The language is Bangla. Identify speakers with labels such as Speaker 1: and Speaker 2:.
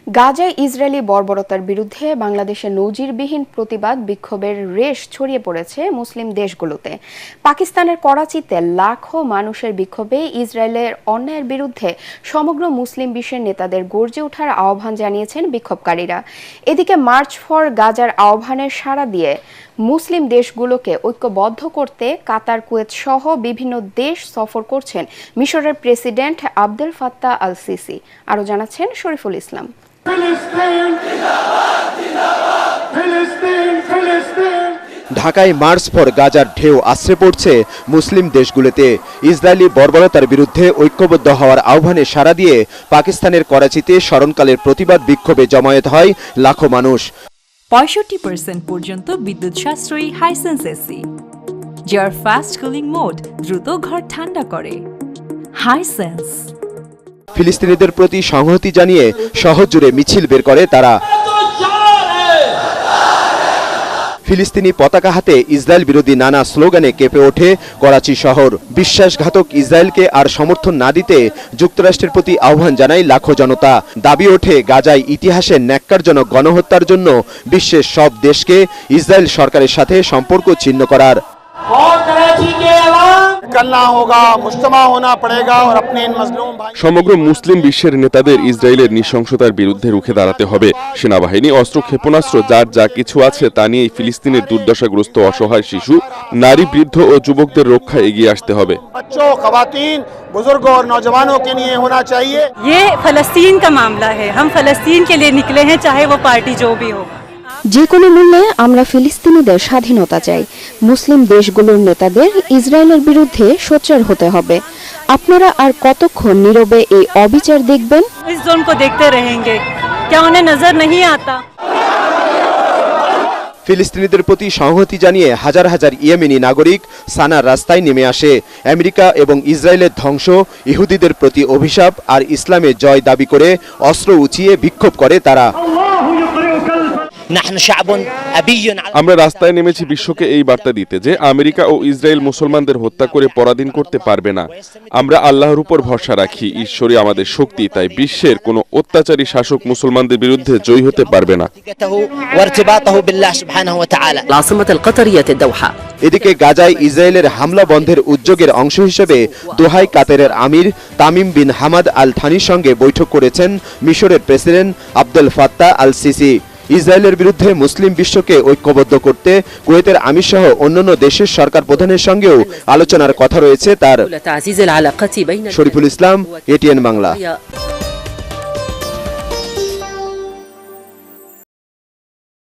Speaker 1: গাজায় ইসরায়েলি বর্বরতার বিরুদ্ধে বাংলাদেশে নজিরবিহীন প্রতিবাদ বিক্ষোভের রেশ ছড়িয়ে পড়েছে মুসলিম দেশগুলোতে। পাকিস্তানের করাচিতে লাখো মানুষের বিক্ষোভে ইসরায়েলের অন্যায়ের বিরুদ্ধে সমগ্র মুসলিম বিশ্বের নেতাদের গর্জে ওঠার আহ্বান জানিয়েছেন বিক্ষোভকারীরা। এদিকে মার্চ ফর গাজার আহ্বানের সাড়া দিয়ে মুসলিম দেশগুলোকে ঐক্যবদ্ধ করতে কাতার, কুয়েত সহ বিভিন্ন দেশ সফর করছেন মিশরের president Abdel Fattah al CC. আরও জানাচ্ছেন শরীফুল ইসলাম।
Speaker 2: ঢাকায় মার্চ ফর গাজার ঢেউ আছড়ে পড়ছে মুসলিম দেশগুলোতে। ইসরায়েলি বর্বরতার বিরুদ্ধে ঐক্যবদ্ধ হওয়ার আহ্বানে সাড়া দিয়ে পাকিস্তানের করাচিতে স্মরণকালের প্রতিবাদ বিক্ষোভে জমায়েত হয় লাখো মানুষ।
Speaker 3: 65% পর্যন্ত বিদ্যুৎ সাশ্রয়ী হাইসেন্স এসি, যার ফাস্ট কুলিং মোড দ্রুত ঘর ঠান্ডা করে। হাইসেন্স।
Speaker 2: ফিলিস্তিনিদের প্রতি সংহতি জানিয়ে শহর জুড়ে মিছিল বের করে তারা। ফিলিস্তিনি পতাকা হাতে ইসরায়েল বিরোধী নানা স্লোগানে কেঁপে ওঠে করাচি শহর। বিশ্বাসঘাতক ইসরায়েলকে আর সমর্থন না দিতে যুক্তরাষ্ট্রের প্রতি আহ্বান জানায় লাখো জনতা। দাবি ওঠে গাজায় ইতিহাসের ন্যাক্কারজনক গণহত্যার জন্য বিশ্বের সব দেশকে ইসরায়েল সরকারের সাথে সম্পর্ক ছিন্ন করার।
Speaker 4: সমগ্র মুসলিম বিশ্বের নেতাদের ইসরায়েলের নৃশংসতার বিরুদ্ধে রুখে দাঁড়াতে হবে। সেনাবাহিনী, অস্ত্র, ক্ষেপণাস্ত্র যার যা কিছু আছে তা নিয়ে ফিলিস্তিনের দুর্দশাগ্রস্ত অসহায় শিশু, নারী, বৃদ্ধ ও যুবকদের রক্ষায় এগিয়ে আসতে হবে।
Speaker 5: ये फलस्तीन का मामला है, हम फलस्तीन के लिए निकले हैं, चाहे वो पार्टी जो भी हो।
Speaker 1: যে কোনো মূল্যে আমরা ফিলিস্তিনিদের স্বাধীনতা চাই। মুসলিম দেশগুলোর নেতাদের ইসরায়েলের বিরুদ্ধে সোচ্চার হতে হবে। আপনারা আর কতক্ষণ নীরবে এই অবিচার দেখবেন?
Speaker 5: इस जोन को देखते रहेंगे, क्या उन्हें नजर नहीं आता?
Speaker 2: ফিলিস্তিনিদের প্রতি সংহতি জানিয়ে হাজার হাজার ইয়েমেনি নাগরিক সানার রাস্তায় নেমে আসে। আমেরিকা এবং ইসরায়েলের ধ্বংস, ইহুদিদের প্রতি অভিশাপ আর ইসলামের জয় দাবি করে অস্ত্র উঁচিয়ে বিক্ষোভ করে তারা।
Speaker 4: আমরা রাস্তায় নেমেছি বিশ্বকে এই বার্তা দিতে যে আমেরিকা ও ইসরায়েল মুসলমানদের হত্যা করে পরাধীন করতে পারবে না। আমরা আল্লাহর উপর ভরসা রাখি, ঈশ্বরই আমাদের শক্তি, তাই বিশ্বের কোনো অত্যাচারী শাসক মুসলমানদের বিরুদ্ধে জয়ী হতে পারবে না।
Speaker 2: এদিকে গাজায় ইসরায়েলের হামলা বন্ধের উদ্যোগের অংশ হিসেবে দোহায় কাতারের আমির তামিম বিন হামাদ আল থানির সঙ্গে বৈঠক করেছেন মিশরের president Abdel Fattah al CC. ইসরায়েলের বিরুদ্ধে মুসলিম বিশ্বকে ঐক্যবদ্ধ করতে কুয়েতের আমির সহ অন্যান্য দেশের সরকার প্রধানের সঙ্গেও আলোচনার কথা রয়েছে তার। শরীফুল ইসলাম, এটিএন বাংলা।